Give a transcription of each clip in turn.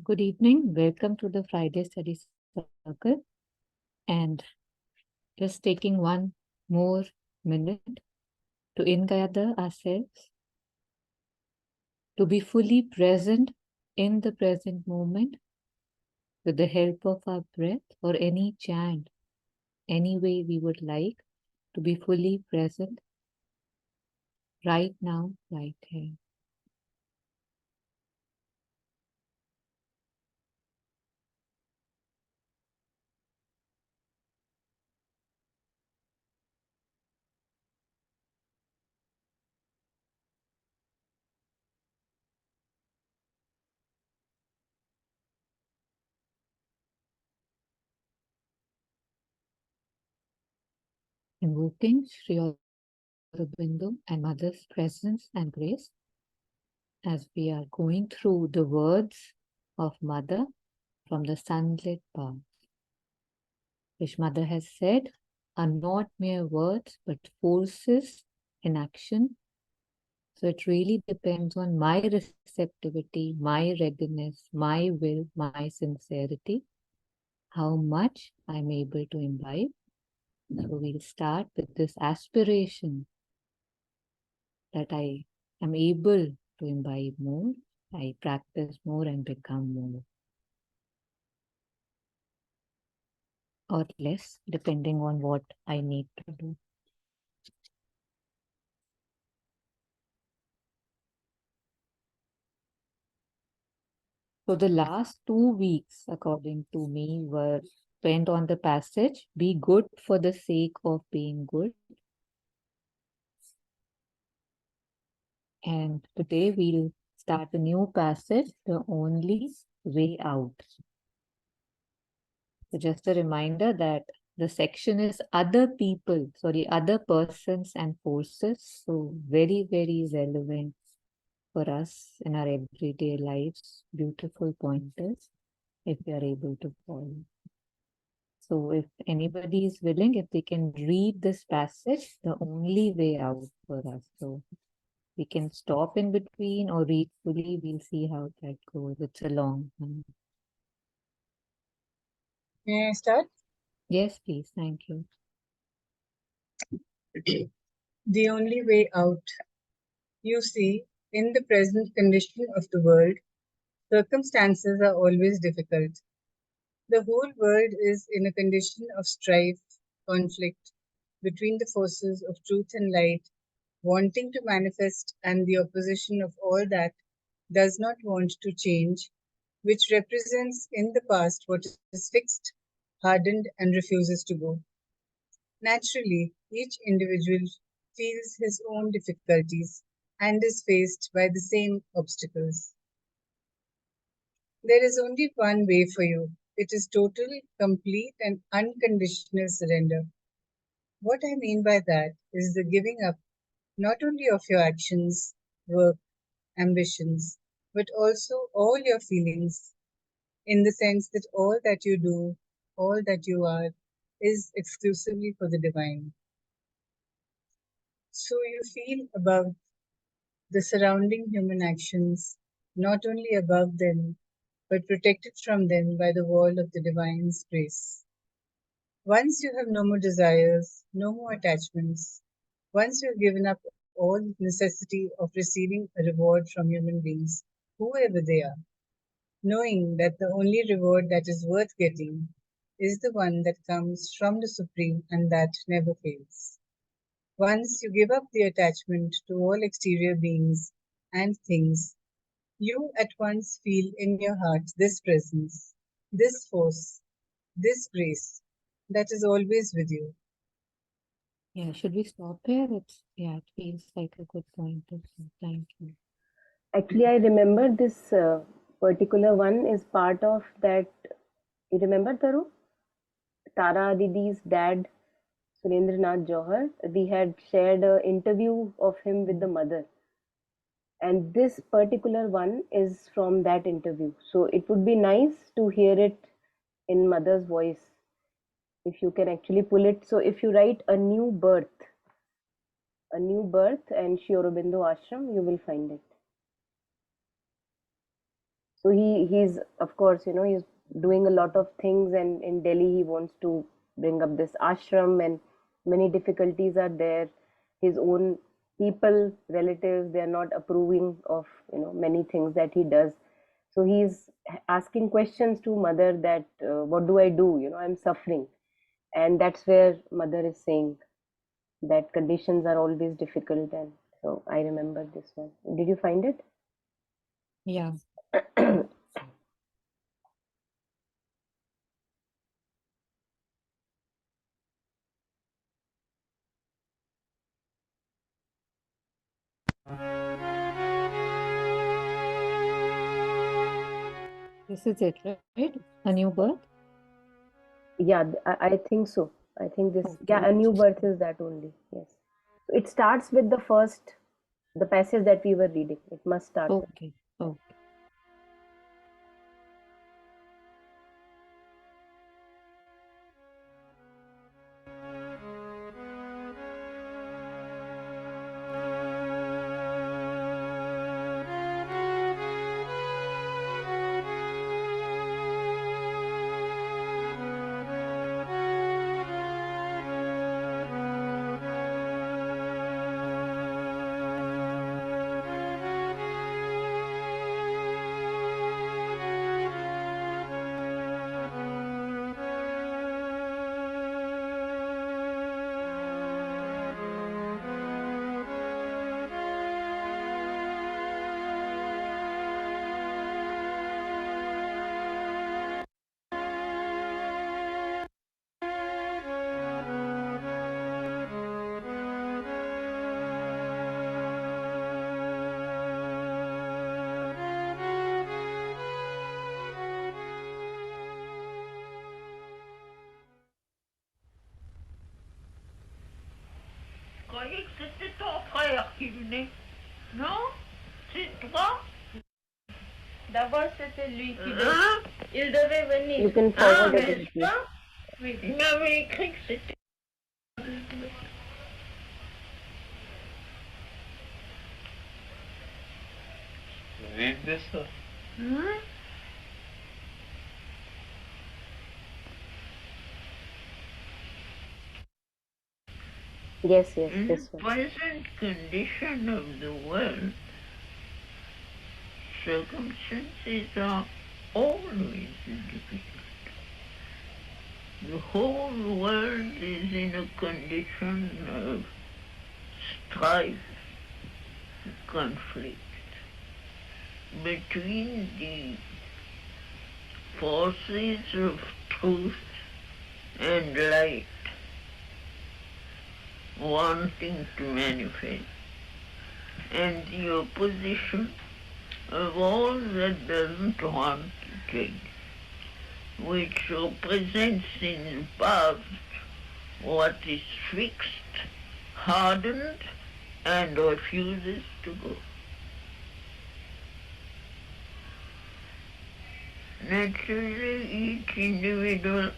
Good evening. Welcome to the Friday Study Circle. And just taking one more minute to gather ourselves, to be fully present in the present moment with the help of our breath or any chant, any way we would like to be fully present right now, right here. Invoking Sri Aurobindo and Mother's presence and grace as we are going through the words of Mother from the Sunlit path, which Mother has said are not mere words but forces in action. So it really depends on my receptivity, my readiness, my will, my sincerity, how much I'm able to imbibe. So we'll start with this aspiration that I am able to imbibe more, I practice more and become more. Or less, depending on what I need to do. So the last 2 weeks, according to me, were spent on the passage, be good for the sake of being good. And today we'll start a new passage, the only way out. So just a reminder that the section is other persons and forces. So very, very relevant for us in our everyday lives. Beautiful pointers if we are able to follow. So if anybody is willing, if they can read this passage, the only way out for us. So we can stop in between or read fully. We'll see how that goes. It's a long one. May I start? Yes, please. Thank you. The only way out. You see, in the present condition of the world, circumstances are always difficult. The whole world is in a condition of strife, conflict between the forces of truth and light, wanting to manifest, and the opposition of all that does not want to change, which represents in the past what is fixed, hardened, and refuses to go. Naturally, each individual feels his own difficulties and is faced by the same obstacles. There is only one way for you. It is total, complete, and unconditional surrender. What I mean by that is the giving up not only of your actions, work, ambitions, but also all your feelings, in the sense that all that you do, all that you are, is exclusively for the divine. So you feel above the surrounding human actions, not only above them, but protected from them by the wall of the divine's grace. Once you have no more desires, no more attachments, once you have given up all necessity of receiving a reward from human beings, whoever they are, knowing that the only reward that is worth getting is the one that comes from the Supreme and that never fails. Once you give up the attachment to all exterior beings and things, you at once feel in your heart this presence, this force, this grace that is always with you. Yeah, should we stop here? It feels like a good point. Thank you. Actually, I remember this particular one is part of that. You remember, Taru? Tara Didi's dad, Surendranath Johar. We had shared an interview of him with the mother. And this particular one is from that interview. So it would be nice to hear it in mother's voice. If you can actually pull it. So if you write a new birth and Sri Aurobindo Ashram, you will find it. So he's of course, he's doing a lot of things, and in Delhi he wants to bring up this ashram, and many difficulties are there. His own people, relatives, they are not approving of many things that he does. So he's asking questions to mother that what do I do? I'm suffering, and that's where mother is saying that conditions are always difficult. And so I remember this one. Did you find it? Yeah. This is it, right? A new birth? Yeah, I think so. I think this, Okay, yeah, a new just birth is that only. Yes. So it starts with the passage that we were reading. It must start with. okay. Okay. croyais que c'était ton frère qui venait. Non? C'est toi? D'abord, c'était lui qui Hein? il devait venir. You can Ah, forward it n'est-ce if you. pas? Oui. Il m'avait écrit que c'était... Read this one. Hein? Yes, yes, In this the one. present condition of the world, circumstances are always difficult. The whole world is in a condition of strife, conflict between the forces of truth and light wanting to manifest, and the opposition of all that doesn't want to change, which represents in the past what is fixed, hardened, and refuses to go. Naturally, each individual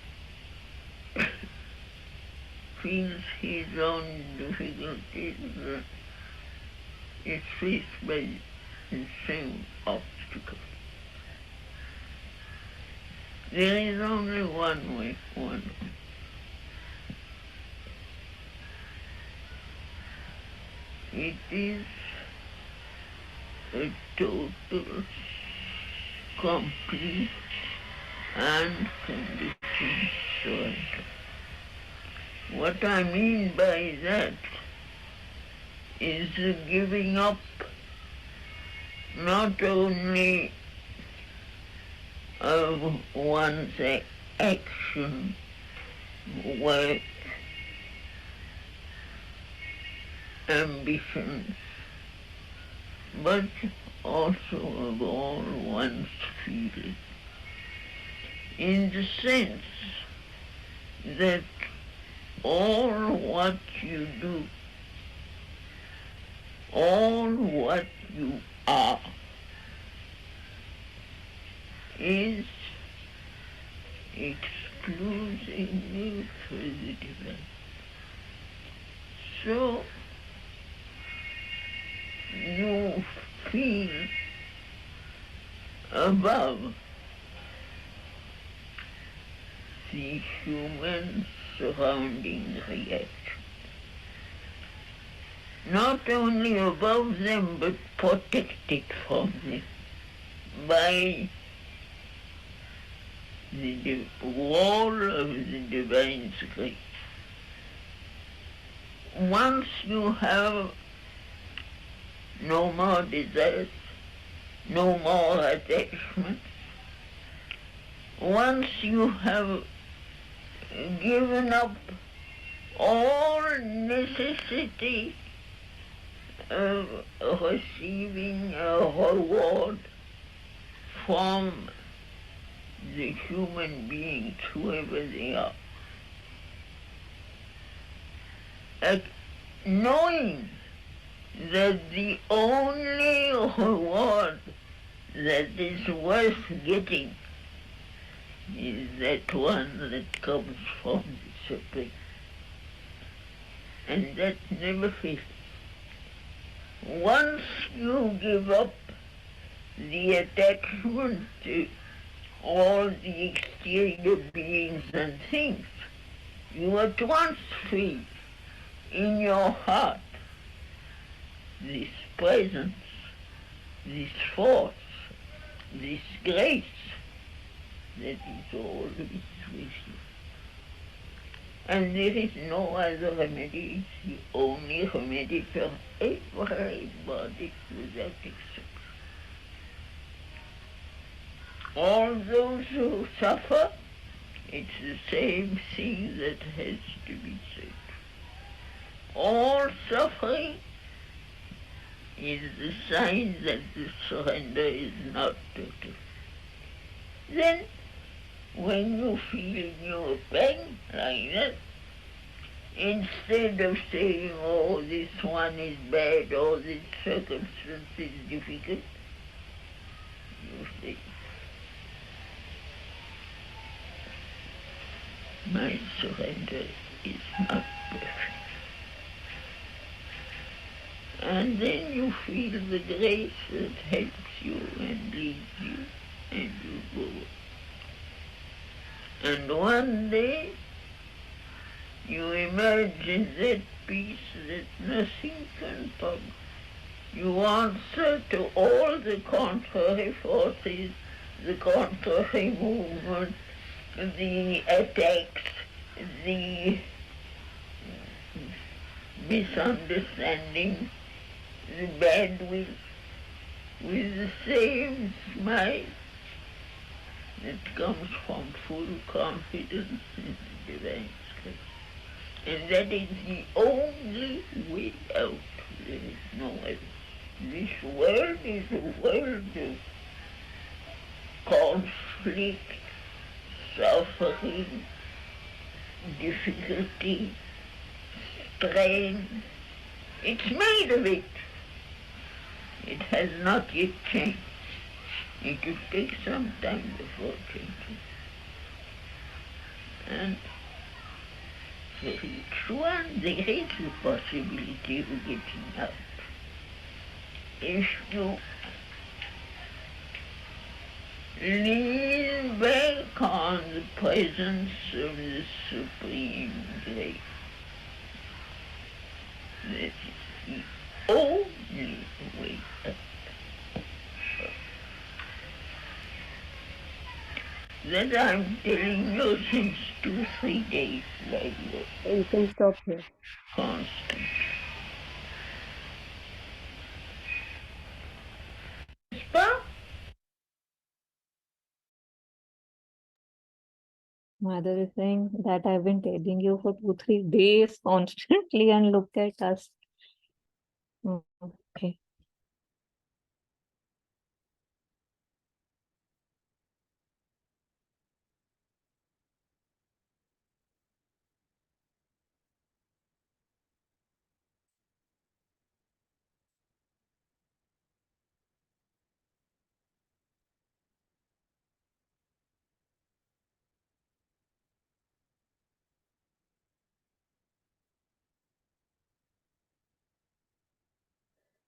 feels his own difficulties, is faced by the same obstacle. There is only one way, It is a total, complete, and conditioned surrender. What I mean by that is the giving up not only of one's action, work, ambitions, but also of all one's feelings, in the sense that all what you do, all what you are, is exclusively for the divine. So you feel above the human surrounding reaction. Not only above them, but protected from them by the wall of the divine grace. Once you have no more desires, no more attachments, once you have given up all necessity of receiving a reward from the human beings, whoever they are, knowing that the only reward that is worth getting is that one that comes from the Supreme. And that never fails. Once you give up the attachment to all the exterior beings and things, you at once feel in your heart this presence, this force, this grace that is always with you. And there is no other remedy. It's the only remedy for everybody without exception. All those who suffer, it's the same thing that has to be said. All suffering is the sign that the surrender is not total. Then, when you feel your pain like that, instead of saying, oh, this one is bad, or this circumstance is difficult, you say, my surrender is not perfect. And then you feel the grace that helps you and leads you, and you go. And one day, you imagine that peace that nothing can touch. You answer to all the contrary forces, the contrary movement, the attacks, the misunderstanding, the bad will, with the same smile that comes from full confidence in the divine grace. And that is the only way out. There is no other. This world is a world of conflict, suffering, difficulty, strain. It's made of it. It has not yet changed. It will take some time before changing. And for each one, there is the possibility of getting out. If you lean back on the presence of the Supreme Grace, that is the only way up. That I'm telling you since 2-3 days like that. You can stop here. Constant. Spa? Mother is saying that I've been telling you for 2-3 days constantly, and look at us. Okay.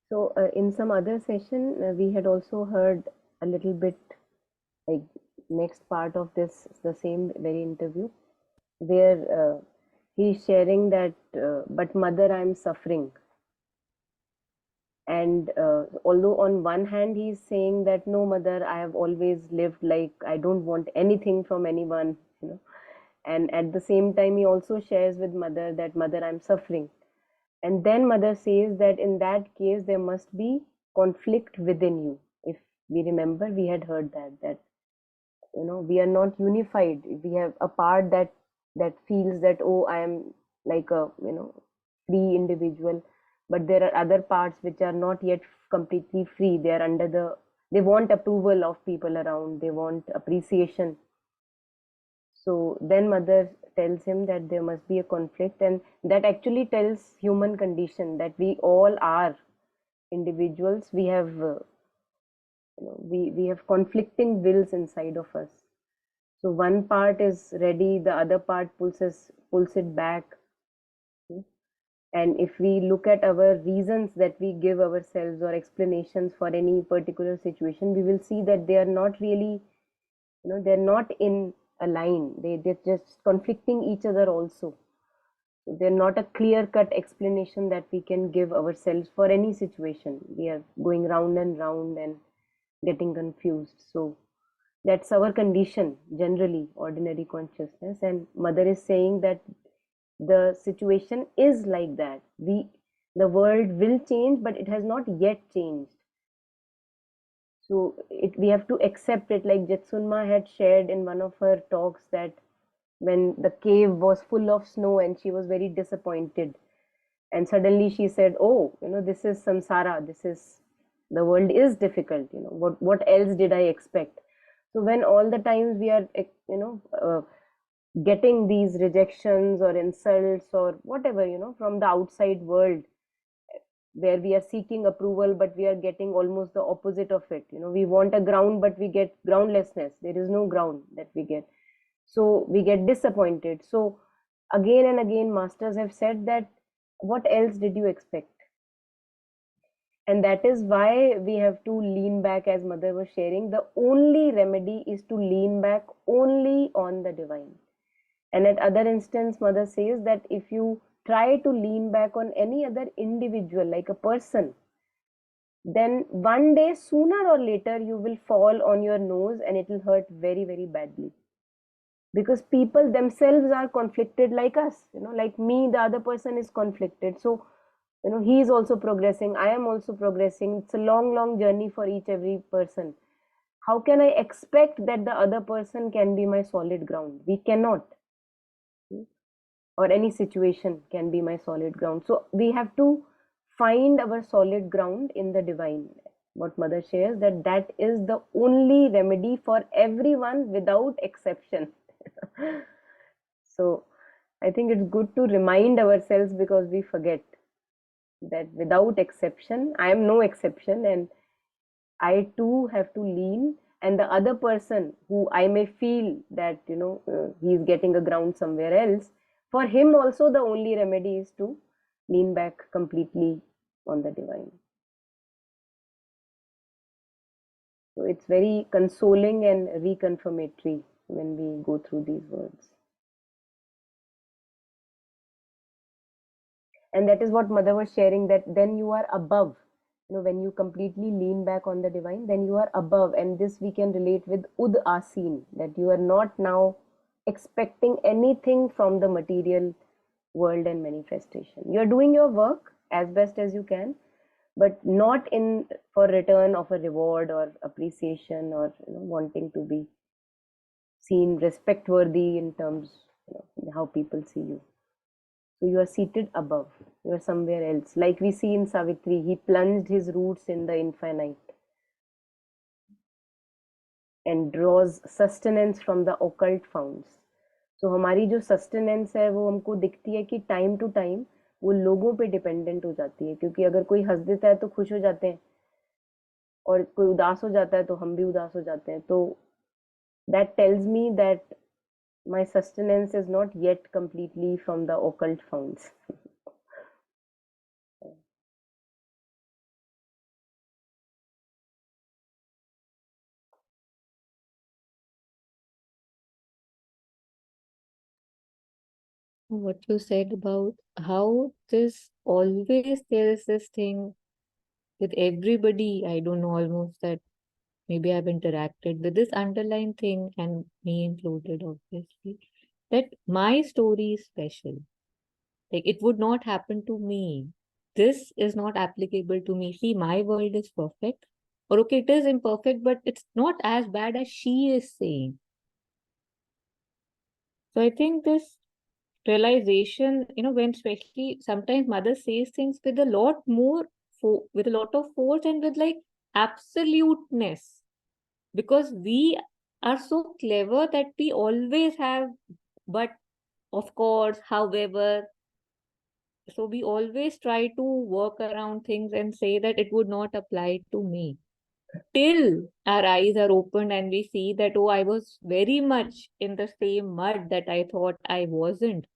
So in some other session, we had also heard a little bit like next part of this, the same very interview, where he's sharing that, but mother, I'm suffering. And although on one hand he's saying that, no mother, I have always lived like I don't want anything from anyone, and at the same time he also shares with mother that, mother, I'm suffering. And then mother says that in that case there must be conflict within you. If we remember, we had heard that we are not unified. We have a part that feels that, oh, I am like a free individual, but there are other parts which are not yet completely free. They are under they want approval of people around, they want appreciation. So then mother tells him that there must be a conflict, and that actually tells human condition, that we all are individuals. We have we have conflicting wills inside of us. So one part is ready, the other part pulls it back. And if we look at our reasons that we give ourselves or explanations for any particular situation, we will see that they are not really, they're not in a line. They're just conflicting each other also. So they're not a clear-cut explanation that we can give ourselves for any situation. We are going round and round and getting confused. So that's our condition, generally, ordinary consciousness. And mother is saying that the situation is like that. The world will change, but it has not yet changed. So we have to accept it. Like Jetsunma had shared in one of her talks, that when the cave was full of snow and she was very disappointed, and suddenly she said, oh, this is samsara, the world is difficult, what else did I expect? So when all the times we are getting these rejections or insults or whatever, from the outside world, where we are seeking approval, but we are getting almost the opposite of it. We want a ground, but we get groundlessness. There is no ground that we get. So we get disappointed. So again and again, masters have said that, what else did you expect? And that is why we have to lean back, as mother was sharing. The only remedy is to lean back only on the divine. And at other instance, mother says that if you try to lean back on any other individual, like a person, then one day, sooner or later, you will fall on your nose and it will hurt very, very badly. Because people themselves are conflicted like us, like me, the other person is conflicted. So, he is also progressing, I am also progressing. It's a long, long journey for every person. How can I expect that the other person can be my solid ground? We cannot. Or any situation can be my solid ground. So we have to find our solid ground in the divine. What mother shares, that is the only remedy for everyone without exception. So I think it's good to remind ourselves, because we forget that without exception, I am no exception, and I too have to lean. And the other person who I may feel that he is getting a ground somewhere else, for him also the only remedy is to lean back completely on the divine. So it's very consoling and reconfirmatory when we go through these words. And that is what mother was sharing, that then you are above. When you completely lean back on the divine, then you are above. And this we can relate with ud asin, that you are not now expecting anything from the material world and manifestation. You are doing your work as best as you can, but not in for return of a reward or appreciation, or wanting to be seen respect worthy in terms how people see you. So you are seated above, you are somewhere else. Like we see in Savitri, he plunged his roots in the infinite and draws sustenance from the occult founts. So हमारी जो sustenance है वो हमको दिखती है कि time to time वो लोगों पे dependent हो जाती है, क्योंकि अगर कोई हंस देता है तो खुश हो जाते हैं, और कोई उदास हो जाता है तो हम भी उदास हो जाते हैं. तो that tells me that my sustenance is not yet completely from the occult founts. what you said about how this always there's this thing with everybody, I don't know, almost that maybe I've interacted with this underlying thing, and me included, obviously, that my story is special. Like it would not happen to me. This is not applicable to me. See, my world is perfect. Or okay, it is imperfect, but it's not as bad as she is saying. So I think this realization, when especially sometimes mother says things with a lot more with a lot of force and with like absoluteness, because we are so clever that we always have but of course, however, so we always try to work around things and say that it would not apply to me till our eyes are opened and we see that, oh, I was very much in the same mud that I thought I wasn't.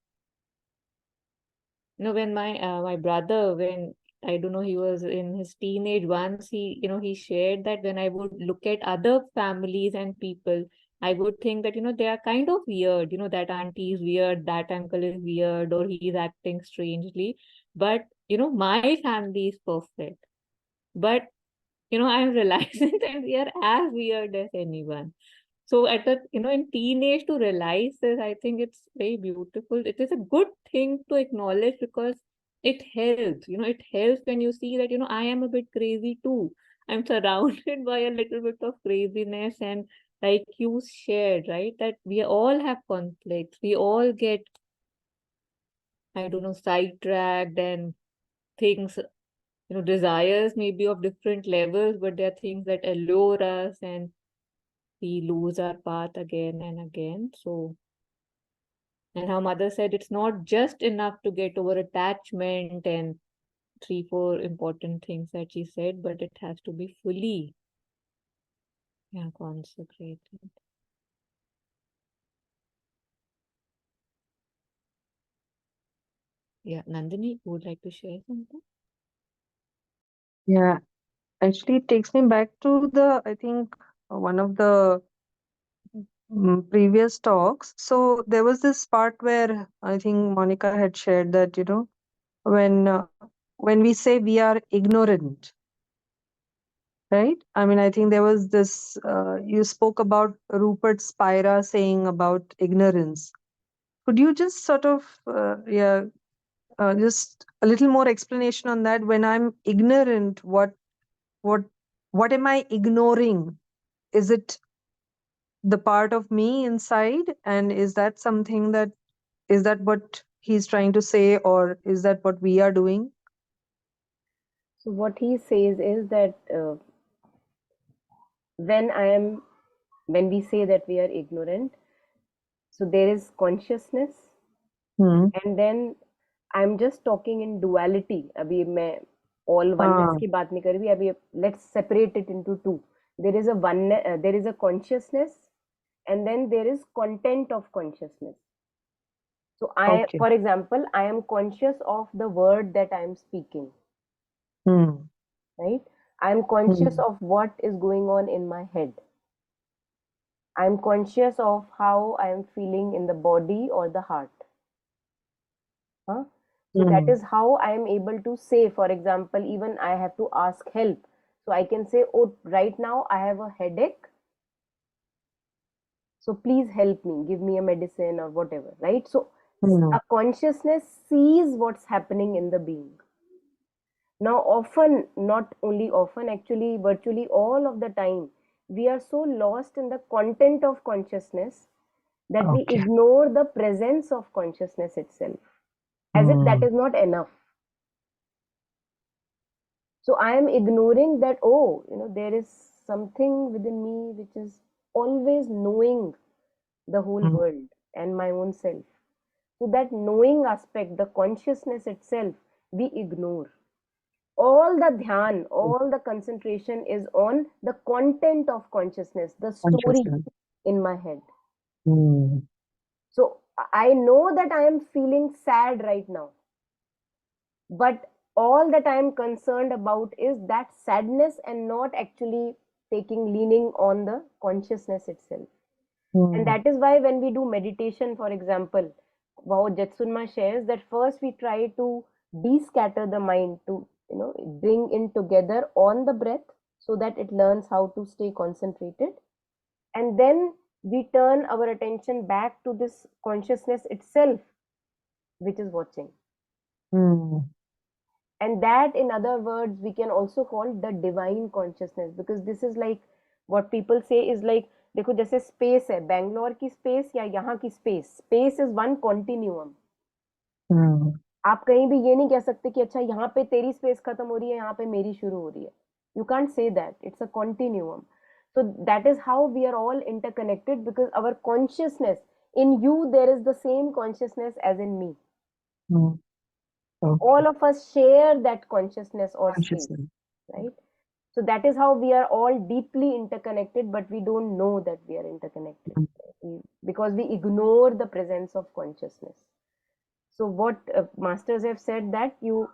When my brother, when I don't know, he was in his teenage, once he shared that when I would look at other families and people, I would think that they are kind of weird, that auntie is weird, that uncle is weird, or he is acting strangely, but my family is perfect. But I'm realizing that we are as weird as anyone. So at the, in teenage to realize this, I think it's very beautiful. It is a good thing to acknowledge because it helps. It helps when you see that, I am a bit crazy too. I'm surrounded by a little bit of craziness, and like you shared, right? That we all have conflicts. We all get, I don't know, sidetracked, and things, desires maybe of different levels, but there are things that allure us, and we lose our path again and again. So, and how mother said it's not just enough to get over attachment and three, four important things that she said, but it has to be fully, yeah, consecrated. Yeah, Nandini, would like to share something? Yeah, actually, it takes me back to I think, one of the previous talks. So there was this part where I think Monica had shared that, when when we say we are ignorant, right? I mean, I think there was this, you spoke about Rupert Spira saying about ignorance. Could you just sort of, just a little more explanation on that? When I'm ignorant, what, what am I ignoring? Is it the part of me inside? And is that something is that what he's trying to say, or is that what we are doing? So what he says is that when we say that we are ignorant, so there is consciousness, Hmm. and then I'm just talking in duality. अभी मैं all oneness Ah, की बात नहीं कर रही अभी. Let's separate it into two. There is a oneness, there is a consciousness, and then there is content of consciousness. So okay. for example, I am conscious of the word that I am speaking, Hmm. right? I am conscious Hmm. of what is going on in my head. I am conscious of how I am feeling in the body or the heart. Huh? So that Hmm. is how I am able to say, for example, even I have to ask help. So I can say, oh, right now I have a headache. So please help me, give me a medicine or whatever, right? So Hmm. a consciousness sees what's happening in the being. Now, often, not only often, actually, virtually all of the time, we are so lost in the content of consciousness that we Okay. ignore the presence of consciousness itself, as if that Hmm. is not enough. So I am ignoring that, oh, there is something within me which is always knowing the whole Hmm. world and my own self. So that knowing aspect, the consciousness itself, we ignore. All the dhyan, all the concentration is on the content of consciousness, the story Consciousness. in my head. Hmm. So I know that I am feeling sad right now, but all that I am concerned about is that sadness and not actually leaning on the consciousness itself. And Hmm. that is why when we do meditation, for example, Wow, Jetsunma shares that first we try to de-scatter the mind to, bring in together on the breath so that it learns how to stay concentrated. And then we turn our attention back to this consciousness itself, which is watching. Hmm. And that, in other words, we can also call the divine consciousness, because this is like what people say is like, देखो जैसे space है, बैंगलोर की space या यहाँ की space is one continuum. Hmm. आप कहीं भी ये नहीं कह सकते कि अच्छा यहाँ पे तेरी स्पेस खत्म हो रही है, यहाँ पे मेरी शुरू हो रही है. You can't say that. It's a continuum. So that is how we are all interconnected, because our consciousness, in you there is the same consciousness as in me. Hmm. Okay. All of us share that consciousness or space, Consciousness. right? So that is how we are all deeply interconnected, but we don't know that we are interconnected, because we ignore the presence of consciousness. So what masters have said, that you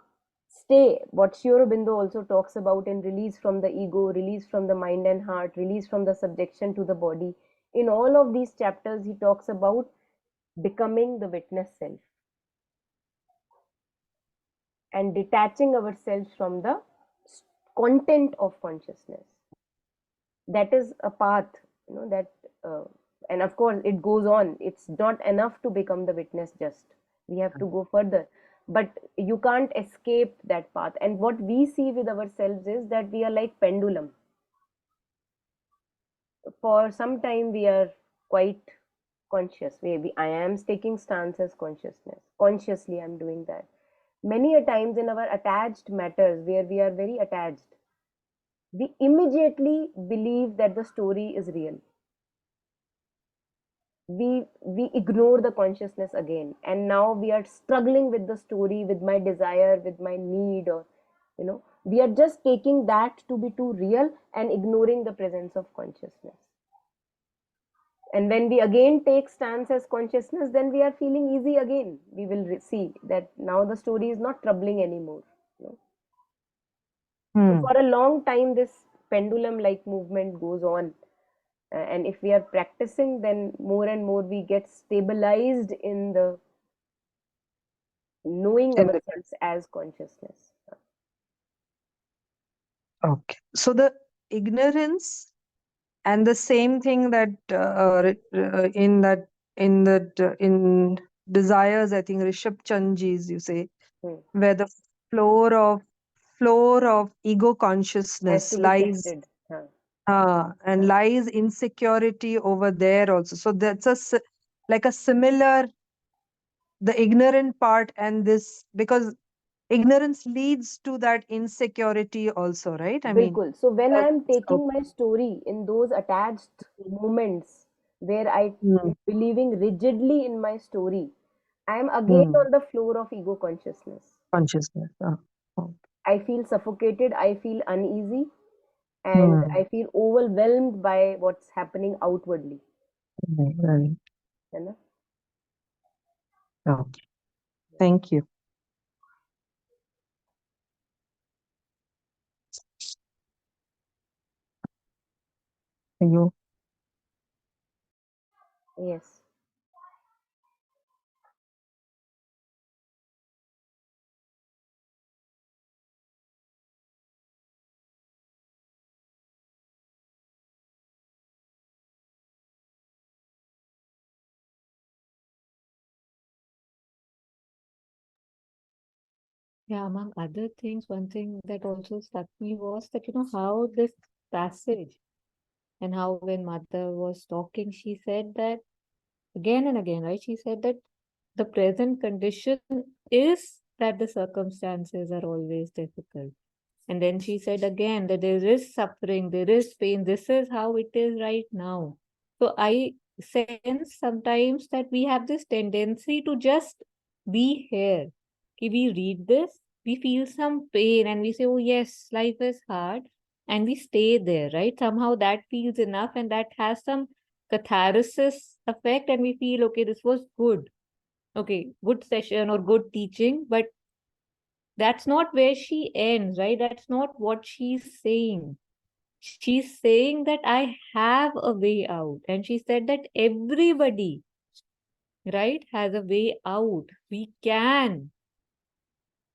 stay, what Sri Aurobindo also talks about in release from the ego, release from the mind and heart, release from the subjection to the body. In all of these chapters, he talks about becoming the witness self and detaching ourselves from the content of consciousness. That is a path, that and of course it goes on. It's not enough to become the witness, just we have to go further, but you can't escape that path. And what we see with ourselves is that we are like pendulum. For some time we are quite conscious, maybe I am taking stance as consciousness, consciously I'm doing that. Many a times in our attached matters, where we are very attached, we immediately believe that the story is real. We ignore the consciousness again, and now we are struggling with the story, with my desire, with my need, or we are just taking that to be too real and ignoring the presence of consciousness. And when we again take stance as consciousness, then we are feeling easy again. We will see that now the story is not troubling anymore. So for a long time this pendulum like movement goes on. And if we are practicing, then more and more we get stabilized in the knowing In the- ourselves as consciousness. Okay. So the ignorance and the same thing that in desires, I think Rishabh Chandji's, you say, Hmm. where the floor of ego Has consciousness to be lies, tested. and lies insecurity over there also. So that's like a similar, the ignorant part and this, because ignorance leads to that insecurity also, right? I mean, Bilkul. So when I that's am taking okay. my story in those attached moments where I Hmm. believing rigidly in my story, I am again Hmm. on the floor of ego consciousness. Consciousness. Oh. I feel suffocated, I feel uneasy, and Hmm. I feel overwhelmed by what's happening outwardly. Right. You know? Okay. Thank you. You. Yes. Yeah, among other things, one thing that also struck me was that, how this passage and how when mother was talking, she said that again and again, right? She said that the present condition is that the circumstances are always difficult. And then she said again that there is suffering, there is pain. This is how it is right now. So I sense sometimes that we have this tendency to just be here. If we read this, we feel some pain and we say, oh, yes, life is hard. And we stay there, right? Somehow that feels enough and that has some catharsis effect. And we feel, okay, this was good. Okay, good session or good teaching. But that's not where she ends, right? That's not what she's saying. She's saying that I have a way out. And she said that everybody right, has a way out. We can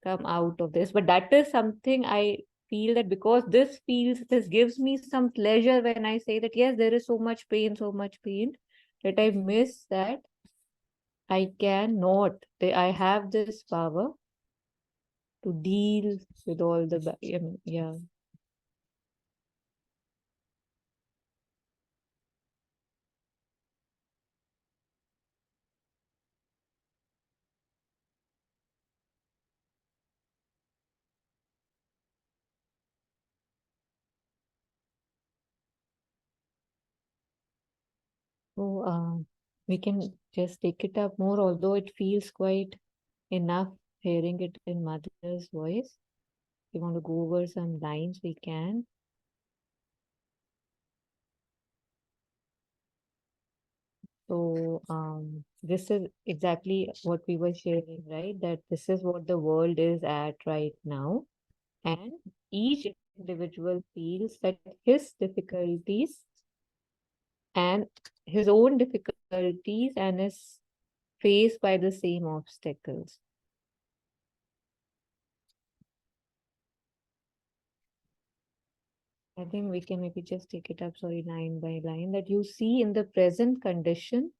come out of this. But that is something I feel that because this gives me some pleasure when I say that, yes, there is so much pain, that I miss that I cannot, I have this power to deal with all the, yeah. So we can just take it up more, although it feels quite enough hearing it in mother's voice. If you want to go over some lines, we can. So this is exactly what we were sharing, right? That this is what the world is at right now. And each individual feels that his difficulties and his own difficulties and is faced by the same obstacles. I think we can maybe just take it up, sorry, line by line, that you see in the present condition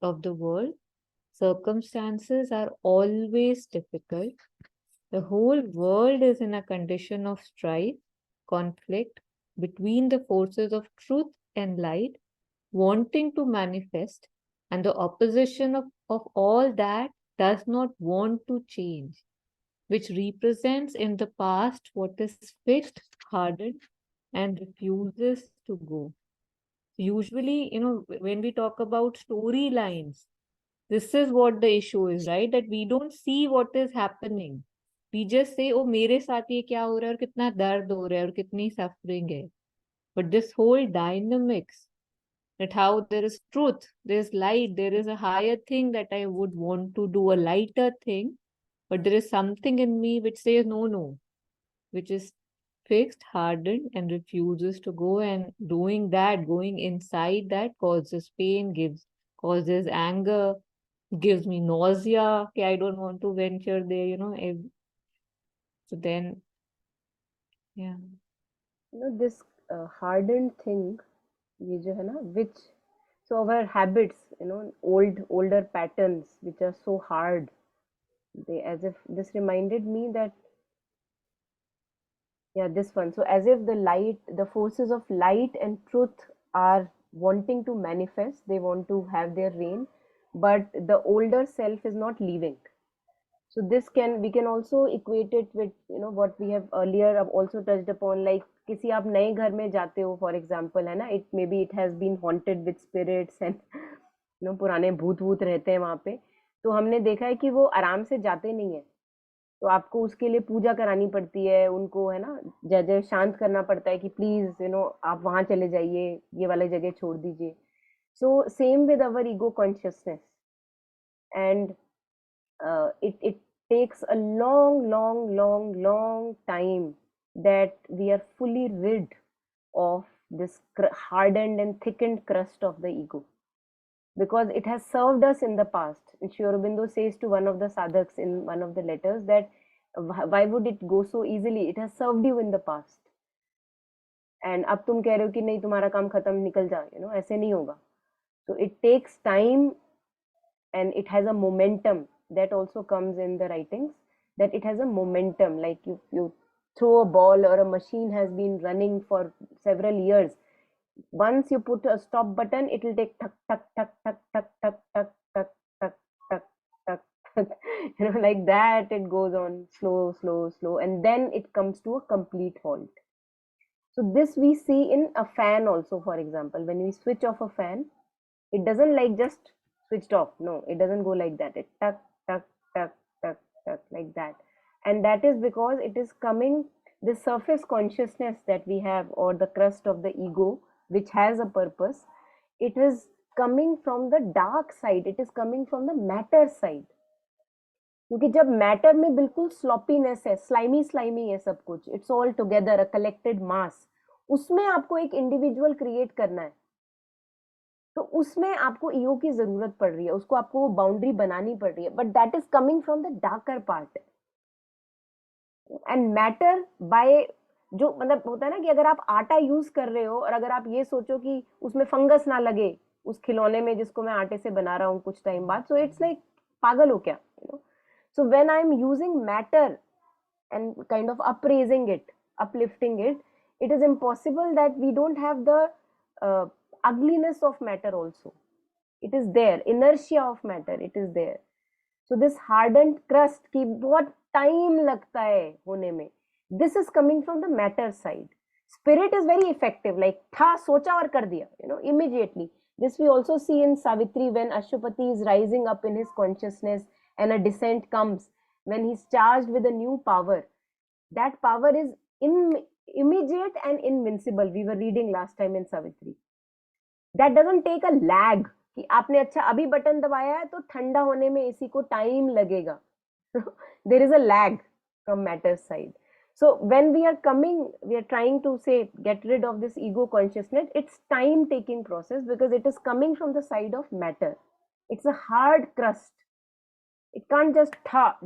of the world, circumstances are always difficult. The whole world is in a condition of strife, conflict between the forces of truth and light, wanting to manifest, and the opposition of all that does not want to change, which represents in the past what is fixed, hardened, and refuses to go. Usually, when we talk about storylines, this is what the issue is, right? That we don't see what is happening. We just say, oh, मेरे साथ ये क्या हो रहा है और कितना दर्द हो रहा है और कितनी suffering है. But this whole dynamics, that how there is truth, there is light, there is a higher thing that I would want to do, a lighter thing, but there is something in me which says, no, no, which is fixed, hardened, and refuses to go. And doing that, going inside that causes pain, causes anger, gives me nausea. Okay, I don't want to venture there, so then, yeah. This hardened thing, ये जो है ना, which, so our habits, older patterns which are so hard, they, as if this reminded me that, yeah, this one. So as if the forces of light and truth are wanting to manifest, they want to have their reign, but the older self is not leaving. So we can also equate it with, what we have earlier also touched upon, like किसी आप नए घर में जाते हो, for example, है ना, it has been haunted with spirits and पुराने भूत वूत रहते हैं वहां पे. तो हमने देखा है कि वो आराम से जाते नहीं है. तो आपको उसके लिए पूजा करानी पड़ती है, उनको, है ना, जय जय शांत करना पड़ता है कि प्लीज आप वहां चले जाइए, ये वाला जगह छोड़ दीजिए. So same with our ego consciousness, and it takes a long time that we are fully rid of this hardened and thickened crust of the ego, because it has served us in the past. And Sri Aurobindo says to one of the sadhaks in one of the letters that why would it go so easily? It has served you in the past. And अब तुम कह रहे हो कि नहीं तुम्हारा काम खत्म, निकल जा, ऐसे नहीं होगा. So it takes time, and it has a momentum that also comes in the writings, that it has a momentum, like you throw a ball, or a machine has been running for several years. Once you put a stop button, it will take tuck tuck tuck tuck tuck tuck tuck tuck tuck tuck tuck tuck like that. It goes on slow, and then it comes to a complete halt. So this we see in a fan also. For example, when we switch off a fan, it doesn't like just switched off. No, it doesn't go like that. It tuck tuck tuck tuck tuck like that. And that is because it is coming, the surface consciousness that we have, or the crust of the ego, which has a purpose, it is coming from the dark side, it is coming from the matter side. क्योंकि जब matter में बिल्कुल स्लॉपीनेस है, slimy है सब कुछ, it's all together a collected mass, उसमें आपको एक इंडिविजुअल क्रिएट करना है. तो उसमें आपको ईगो की जरूरत पड़ रही है, उसको आपको वो बाउंड्री बनानी पड़ रही है, but that is coming from the darker part. And matter bye, जो मतलब होता है ना कि अगर आप आटा यूज कर रहे हो और अगर आप ये सोचो कि उसमें फंगस ना लगे उस खिलौने में जिसको मैं आटे से बना रहा हूँ कुछ टाइम बाद, सो इट्स लाइक पागल हो क्या, you know. So when I am using matter and kind of upraising it, uplifting it, it is impossible that we don't have the uh, ugliness of matter also. It is there, inertia of matter, it is there. So this hardened crust की बहुत time लगता है होने में, this is coming from the matter side. Spirit is very effective, like था सोचा और कर दिया, you know, immediately. This we also see in Savitri when Ashwapati is rising up in his consciousness and a descent comes when he's charged with a new power. That power is immediate and invincible. We were reading last time in Savitri. That doesn't take a lag कि आपने अच्छा अभी button दबाया है तो ठंडा होने में इसी को टाइम लगेगा. There is a lag from matter side. So when we are coming, we are trying to say get rid of this ego consciousness, it's time taking process because it is coming from the side of matter. It's a hard crust. It can't just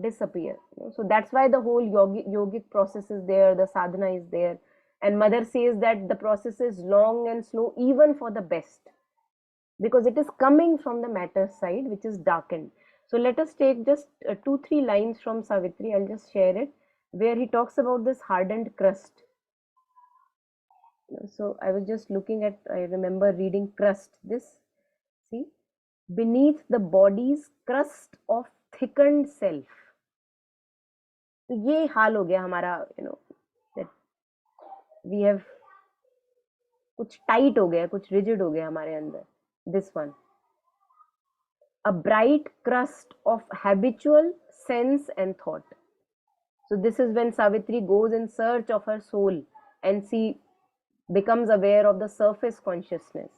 disappear, you know? So that's why the whole yogic process is there, the sadhana is there, and mother says that the process is long and slow even for the best because it is coming from the matter side which is darkened. So let us take just 2-3 lines from Savitri. I'll just share it where he talks about this hardened crust. So I was just looking at, I remember reading crust, this, see, beneath the body's crust of thickened self. तो ये हाल हो गया हमारा, you know, that we have कुछ tight हो गया, कुछ rigid हो गया हमारे अंदर. This one, a bright crust of habitual sense and thought. So this is when Savitri goes in search of her soul and she becomes aware of the surface consciousness.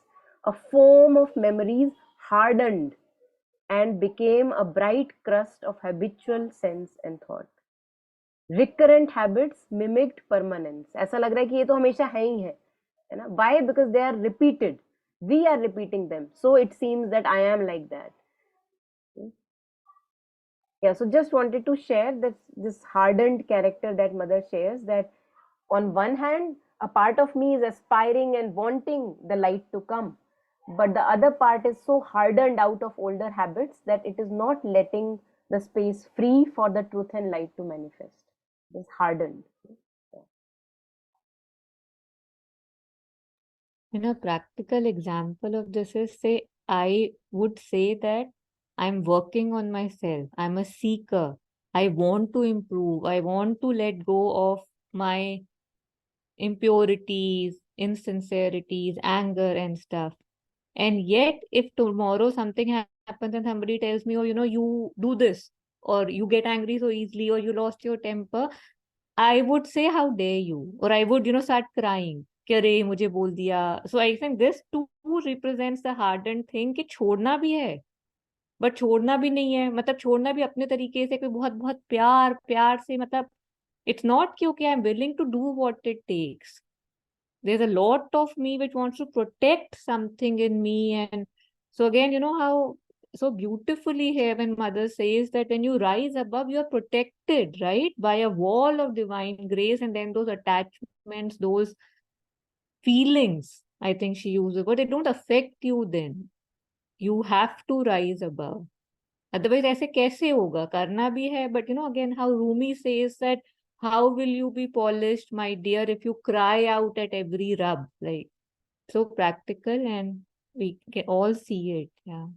A foam of memories hardened and became a bright crust of habitual sense and thought. Recurrent habits mimicked permanence. ऐसा लग रहा है कि ये तो हमेशा है ही है ना. Why? Because they are repeated. We are repeating them. So it seems that I am like that. Yeah, so just wanted to share this hardened character that mother shares, that on one hand a part of me is aspiring and wanting the light to come, but the other part is so hardened out of older habits that it is not letting the space free for the truth and light to manifest. It is hardened. A practical example of this is, say, I would say that I'm working on myself. I'm a seeker. I want to improve. I want to let go of my impurities, insincerities, anger, and stuff. And yet, if tomorrow something happens and somebody tells me, oh, you do this, or you get angry so easily, or you lost your temper, I would say, how dare you? Or I would, start crying. कि अरे मुझे बोल दिया. So I think this too represents the hardened thing कि छोड़ना भी है, but छोड़ना भी नहीं है. मतलब छोड़ना भी अपने तरीके से, कोई बहुत बहुत प्यार प्यार से, मतलब it's not कि okay, I'm willing to do what it takes. There's a lot of me which wants to protect something in me. And so again, how so beautifully here when mother says that when you rise above, you're protected, right, by a wall of divine grace, and then those attachments, those feelings, I think she uses, but they don't affect you then. You have to rise above. Otherwise, ऐसे कैसे होगा? करना भी है, but again, how Rumi says that, how will you be polished, my dear, if you cry out at every rub? Like, so practical, and we can all see it. Yeah.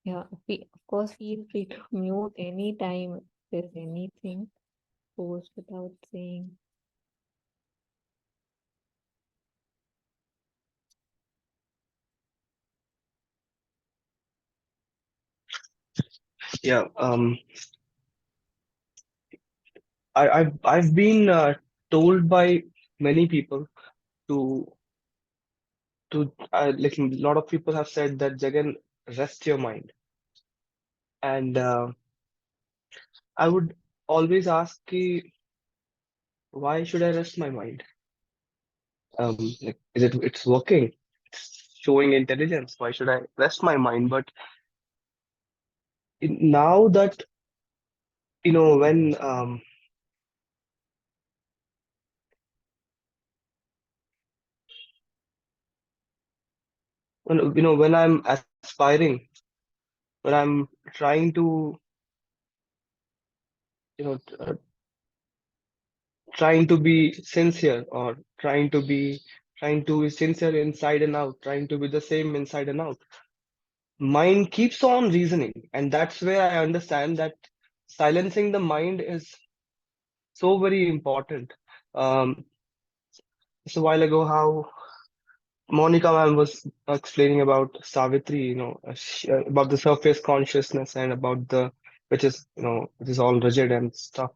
Yeah. Of course, feel free to mute anytime if there's anything posed without saying. Yeah, I've been told by many people to like a lot of people have said that Jagan, rest your mind, and I would always ask कि why should I rest my mind? Like, it's working, it's showing intelligence. Why should I rest my mind? But now that when I'm aspiring, when I'm trying to you know uh, trying to be sincere, or trying to be sincere inside and out, trying to be the same inside and out, mind keeps on reasoning. And that's where I understand that silencing the mind is so very important. um just a while ago, how Monica ma'am was explaining about Savitri, about the surface consciousness, and about the which is all rigid and stuff.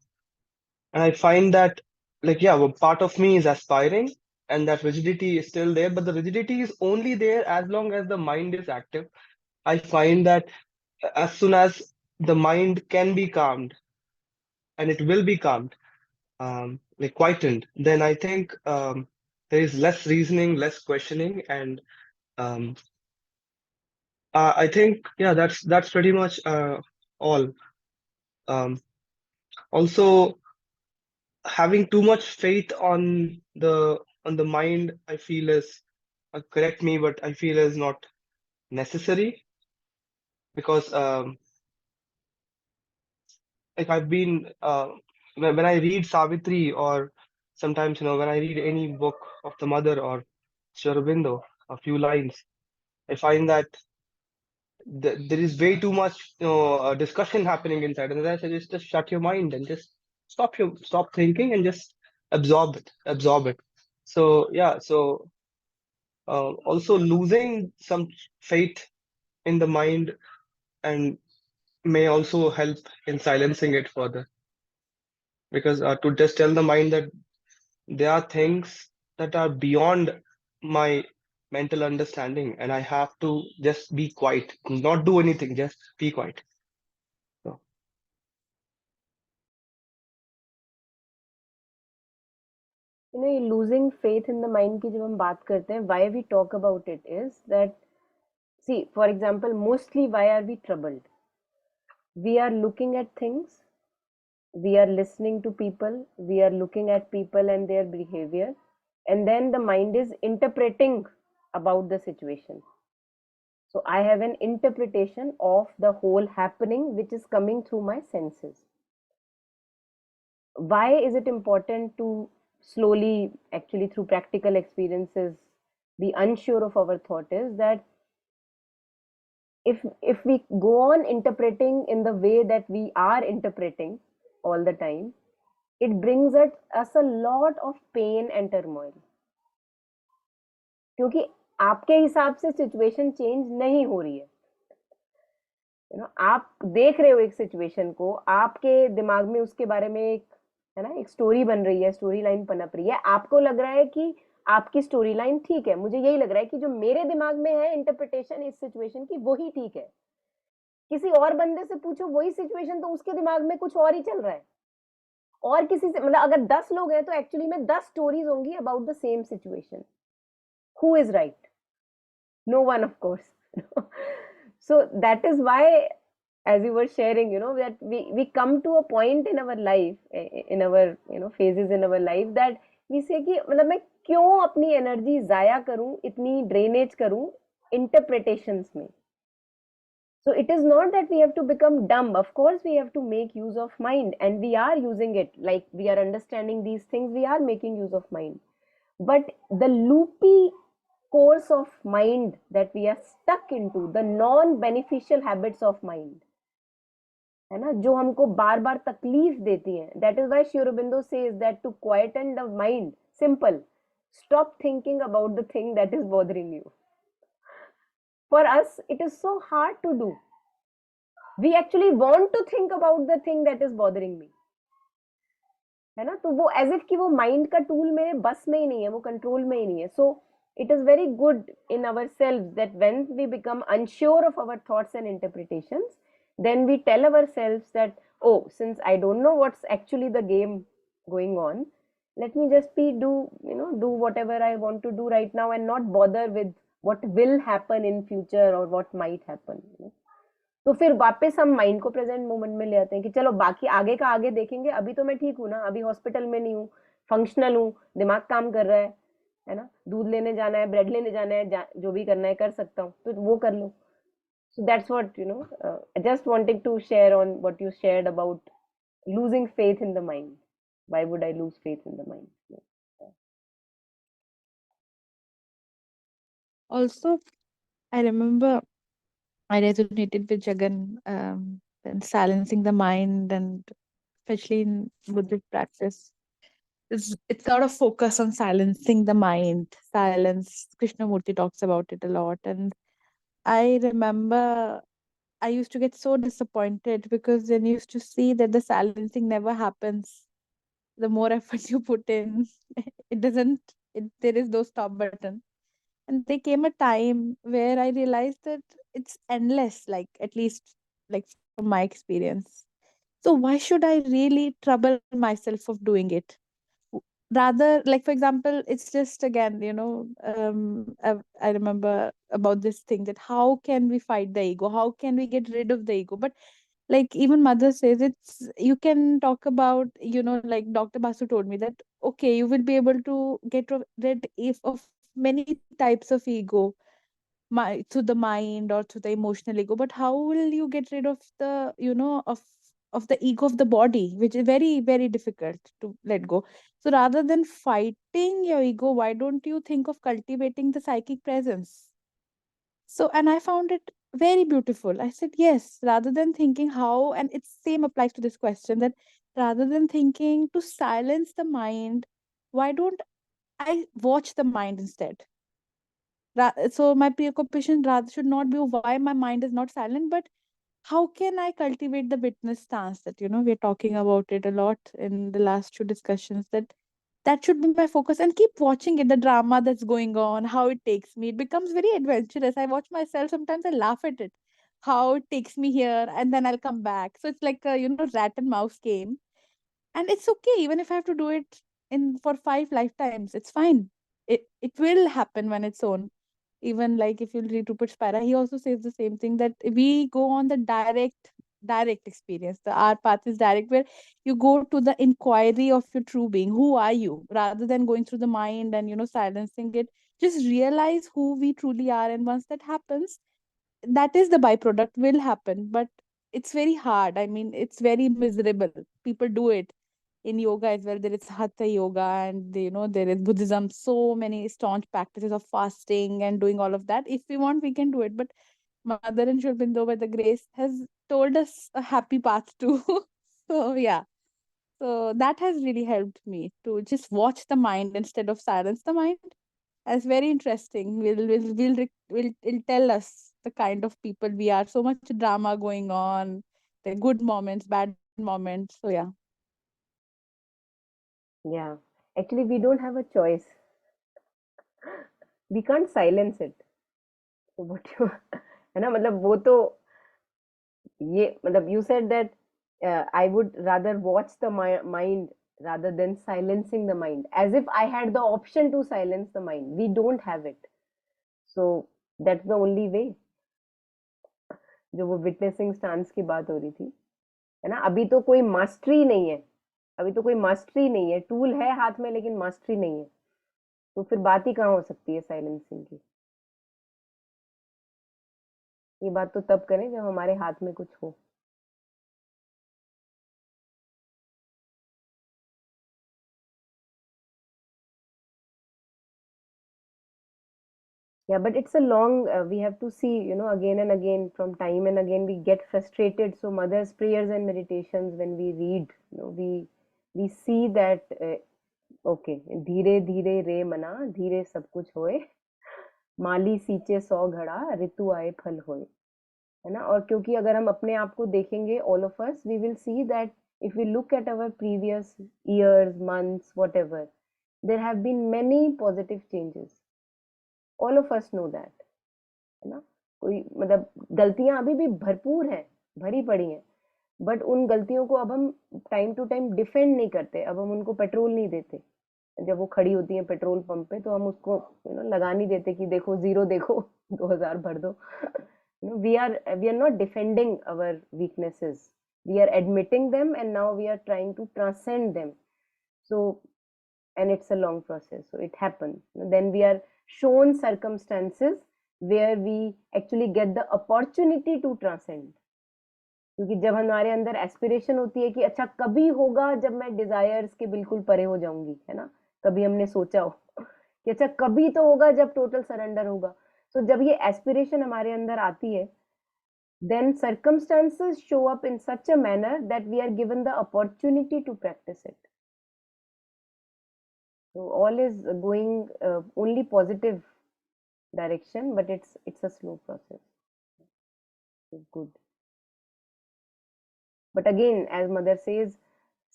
And I find that, like, yeah, well, part of me is aspiring, and that rigidity is still there, but the rigidity is only there as long as the mind is active. I find that as soon as the mind can be calmed, and it will be calmed, like quietened, then I think there is less reasoning, less questioning, and um, I think, yeah, that's pretty much all. Um, Also, having too much faith on the mind, I feel is, correct me, but I feel is not necessary, because like I've been when I read Savitri, or sometimes when I read any book of the mother or Sri Aurobindo, a few lines, I find that there is way too much discussion happening inside, and then I suggest just shut your mind and just stop thinking and just absorb it. So yeah, so also losing some faith in the mind, and may also help in silencing it further, because to just tell the mind that there are things that are beyond my mental understanding, and I have to just be quiet, not do anything, just be quiet. So, losing faith in the mind की जब हम बात करते हैं, why we talk about it is that, see, for example, mostly why are we troubled? We are looking at things, we are listening to people, we are looking at people and their behavior, and then the mind is interpreting about the situation. So I have an interpretation of the whole happening which is coming through my senses. Why is it important to slowly, actually through practical experiences, be unsure of our thought? Is that if we go on interpreting in the way that we are interpreting all the time, it brings us a lot of pain and turmoil, क्योंकि आपके हिसाब से situation change नहीं हो रही है. आप देख रहे हो एक सिचुएशन को, आपके दिमाग में उसके बारे में एक स्टोरी बन रही है, स्टोरी लाइन पनप रही है, आपको लग रहा है कि आपकी स्टोरी लाइन ठीक है, मुझे यही लग रहा है कि जो मेरे दिमाग में है इंटरप्रिटेशन इस सिचुएशन की वही ठीक है. किसी और बंदे से पूछो वही सिचुएशन, तो उसके दिमाग में कुछ और ही चल रहा है. और किसी से, मतलब अगर 10 लोग हैं तो एक्चुअली में 10 स्टोरीज होंगी about the same situation. Who is right? No one, of course. So that is why, as you were sharing, that we come to a point in our life, in our phases in our life, that we say कि मतलब मैं क्यों अपनी energy जाया करूं, इतनी drainage करूं interpretations में. So it is not that we have to become dumb. Of course we have to make use of mind, and we are using it, like we are understanding these things, we are making use of mind. But the loopy course of mind that we are stuck into, the non-beneficial habits of mind, है ना, जो हमको बार बार तकलीफ देती हैं. That is why Sri Aurobindo says that to quieten the mind, simple, stop thinking about the thing that is bothering you. For us, it is so hard to do. We actually want to think about the thing that is bothering me, है ना. तो वो as if कि वो mind का tool मेरे बस में ही नहीं है, वो कंट्रोल में ही नहीं है. सो it is very good in ourselves that when we become unsure of our thoughts and interpretations, then we tell ourselves that, oh, since I don't know what's actually the game going on, Let me just do whatever I want to do right now and not bother with what will happen in future or what might happen. तो फिर वापस हम mind को present moment में ले आते हैं कि चलो बाकी आगे का आगे देखेंगे, अभी तो मैं ठीक हूँ ना, अभी हॉस्पिटल में नहीं हूँ, फंक्शनल हूँ, दिमाग काम कर रहा है ना, दूध लेने जाना है, ब्रेड लेने जाना है, जो भी करना है कर सकता हूँ, तो वो कर लो. So that's what, I just wanted to share on what you shared about losing faith in the mind. Why would I lose faith in the mind? Also, I remember I resonated with Jagan and silencing the mind, and especially in Buddhist practice. It's sort of focus on silencing the mind. Silence. Krishnamurti talks about it a lot. And I remember I used to get so disappointed because then you used to see that the silencing never happens. The more effort you put in, it doesn't, there is no stop button. And there came a time where I realized that it's endless, like at least like from my experience. So why should I really trouble myself of doing it? Rather, like for example, it's just again, I remember about this thing that how can we fight the ego? How can we get rid of the ego? But like even mother says, it's you can talk about, like Dr. Basu told me that okay, you will be able to get rid if of many types of ego, through the mind or through the emotional ego, but how will you get rid of the of the ego of the body, which is very very difficult to let go. So rather than fighting your ego, why don't you think of cultivating the psychic presence? So, and I found it very beautiful. I said yes, rather than thinking how, and it's same applies to this question, that rather than thinking to silence the mind, why don't I watch the mind instead? So my preoccupation rather should not be why my mind is not silent, but how can I cultivate the witness stance that we're talking about it a lot in the last two discussions, that that should be my focus, and keep watching it, the drama that's going on, how it takes me. It becomes very adventurous. I watch myself, sometimes I laugh at it, how it takes me here and then I'll come back. So it's like a rat and mouse game, and it's okay even if I have to do it in for 5 lifetimes, it's fine. It will happen when it's own. Even like if you read Rupert Spira, he also says the same thing, that we go on the direct experience. The our path is direct, where you go to the inquiry of your true being. Who are you? Rather than going through the mind and silencing it, just realize who we truly are. And once that happens, that is the byproduct will happen. But it's very hard. I mean, it's very miserable. People do it in yoga as well. There is hatha yoga, and there is Buddhism, so many staunch practices of fasting and doing all of that. If we want, we can do it. But Mother and Shri Aurobindo, by the grace, has told us a happy path too. So yeah, so that has really helped me to just watch the mind instead of silence the mind. That's very interesting. Will tell us the kind of people we are. So much drama going on, the good moments, bad moments. So yeah. Yeah, actually we don't have a choice. We can't silence it. So what you है ना, मतलब वो तो ये मतलब you said that I would rather watch the mind rather than silencing the mind, as if I had the option to silence the mind. We don't have it. So that's the only way. जो वो witnessing stance की बात हो रही थी, है ना, अभी तो कोई मास्टरी नहीं है, अभी तो कोई मास्टरी नहीं है, टूल है हाथ में लेकिन मास्टरी नहीं है, तो फिर बात ही कहाँ हो सकती है साइलेंसिंग की. ये बात तो तब करें जब हमारे हाथ में कुछ हो. Yeah, but it's a long, we have to see, again and again, from time and again, we get frustrated. So mother's prayers and meditations, when we read, we see that, okay, धीरे धीरे रे मना, धीरे सब कुछ होए, माली सींचे 100 घड़ा, ऋतु आए फल होए, है ना. और क्योंकि अगर हम अपने आप को देखेंगे, all of us, we will see that if we look at our previous years, months, whatever, there have been many positive changes. All of us know that, है ना. कोई मतलब गलतियां अभी भी भरपूर हैं, भरी पड़ी हैं, बट उन गलतियों को अब हम टाइम टू टाइम डिफेंड नहीं करते, अब हम उनको पेट्रोल नहीं देते, जब वो खड़ी होती है पेट्रोल पंप पे, तो हम उसको लगा नहीं देते कि देखो 0 देखो 2000 भर दो. We are not defending our weaknesses. We are admitting them, and now we are trying to transcend them. So, and it's a long process. So it happens. Then we are shown circumstances where we actually get the opportunity to transcend. क्योंकि जब हमारे अंदर aspiration होती है कि अच्छा कभी होगा जब मैं डिजायर्स के बिल्कुल परे हो जाऊंगी, है ना, कभी हमने सोचा हो कि अच्छा कभी तो होगा जब टोटल सरेंडर होगा. तो जब ये एस्पिरेशन हमारे अंदर आती है, then circumstances show up in such a manner that we are given the opportunity to practice it. So all is going only positive direction, but it's a slow process. It's good. But again, as mother says,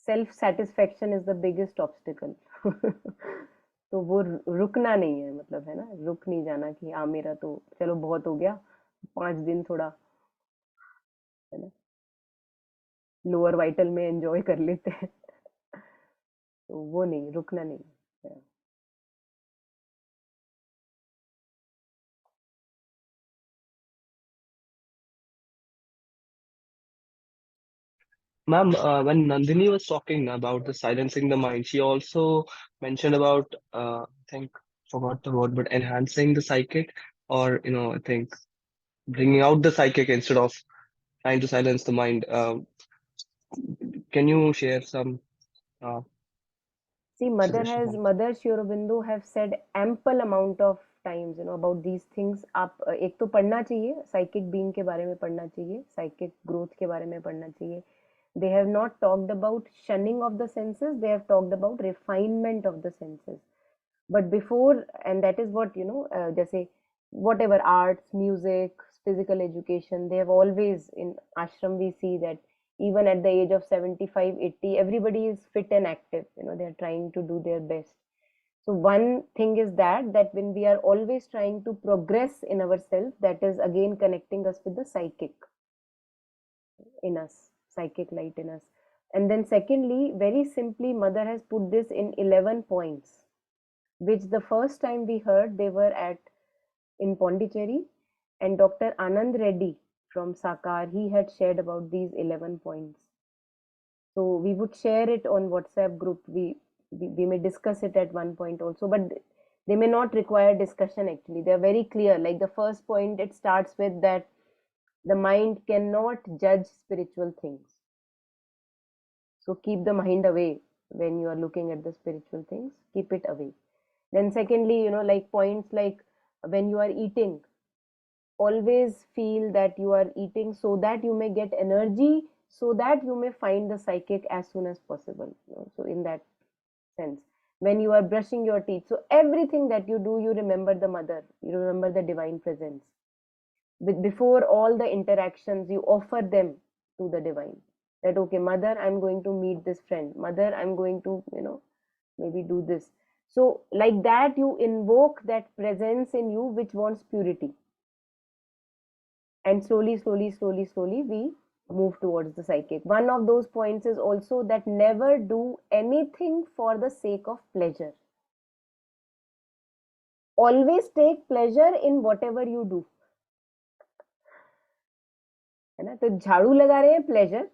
self-satisfaction is the biggest obstacle. तो वो रुकना नहीं है, मतलब है ना, रुक नहीं जाना कि हाँ मेरा तो चलो बहुत हो गया, 5 दिन थोड़ा है ना लोअर वाइटल में एंजॉय कर लेते हैं. तो वो नहीं, रुकना नहीं. Ma'am, when Nandini was talking about the silencing the mind, she also mentioned about, I think, forgot the word, but enhancing the psychic, or, I think bringing out the psychic instead of trying to silence the mind. Can you share some? See, mother Suggestions on mother Sri Aurobindo have said ample amount of times, about these things. आप एक तो पढ़ना चाहिए, psychic being के बारे में पढ़ना चाहिए, psychic growth के बारे में पढ़ना चाहिए. They have not talked about shunning of the senses, they have talked about refinement of the senses. But before, and that is what, जैसे whatever arts, music, physical education, they have always, in ashram we see that even at the age of 75, 80, everybody is fit and active, they are trying to do their best. So one thing is that when we are always trying to progress in ourselves, that is again connecting us with the psychic in us, psychic light in us. And then secondly, very simply, mother has put this in 11 points, which the first time we heard, they were in Pondicherry, and Dr. Anand Reddy from Sakar, he had shared about these 11 points. So we would share it on WhatsApp group. We may discuss it at one point also, but they may not require discussion actually. They are very clear. Like the first point, it starts with that the mind cannot judge spiritual things. So keep the mind away when you are looking at the spiritual things. Keep it away. Then secondly, like points like when you are eating, always feel that you are eating so that you may get energy, so that you may find the psychic as soon as possible. So in that sense, when you are brushing your teeth, so everything that you do, you remember the mother, you remember the divine presence. Before all the interactions, you offer them to the divine. That, okay, mother, I'm going to meet this friend. Mother, I'm going to, maybe do this. So like that, you invoke that presence in you which wants purity. And slowly, we move towards the psychic. One of those points is also that never do anything for the sake of pleasure. Always take pleasure in whatever you do. है ना, तो झाड़ू लगा रहे हैं pleasure,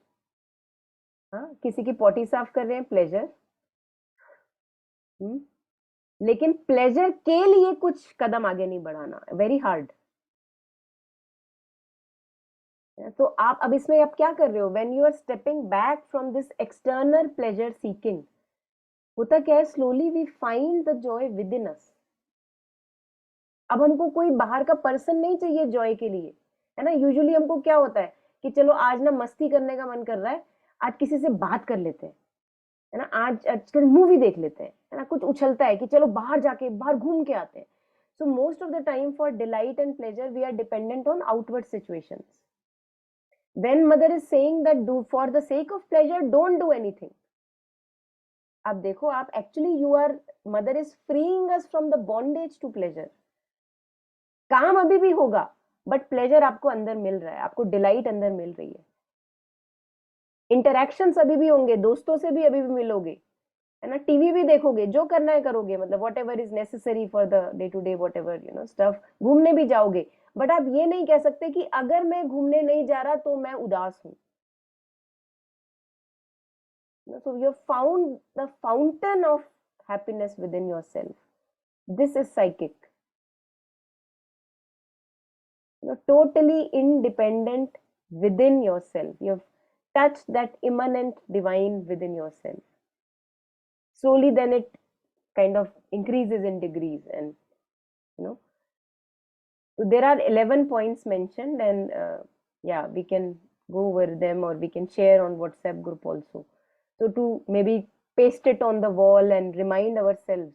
हाँ, किसी की पॉटी साफ कर रहे हैं प्लेजर, लेकिन प्लेजर के लिए कुछ कदम आगे नहीं बढ़ाना, वेरी हार्ड. तो आप अब इसमें आप क्या कर रहे हो? When you are stepping back from this external pleasure seeking, होता क्या है, slowly we find the joy within us. अब हमको कोई बाहर का पर्सन नहीं चाहिए जॉय के लिए, है ना. यूजुअली हमको क्या होता है कि चलो आज ना मस्ती करने का मन कर रहा है, आज किसी से बात कर लेते हैं, है ना, आज मूवी देख लेते हैं, है ना, कुछ उछलता है कि चलो बाहर घूम के आते हैं. So most of the time for delight and pleasure, we are dependent on outward situations. When mother is saying that do for the sake of pleasure, don't do anything. अब देखो आप actually mother is freeing us from the bondage to pleasure. काम अभी भी होगा, but pleasure आपको अंदर मिल रहा है, आपको delight अंदर मिल रही है. Interactions अभी भी होंगे, दोस्तों से भी अभी भी मिलोगे, है ना, टीवी भी देखोगे, जो करना है करोगे, मतलब whatever is necessary for the day to day whatever stuff, घूमने भी जाओगे, बट आप ये नहीं कह सकते कि अगर मैं घूमने नहीं जा रहा तो मैं उदास हूं. So you have found the fountain of happiness within yourself. This is psychic. Totally independent within yourself. You have touched that immanent divine within yourself. Slowly then it kind of increases in degrees, and so there are 11 points mentioned, and yeah, we can go over them, or we can share on WhatsApp group also. So to maybe paste it on the wall and remind ourselves,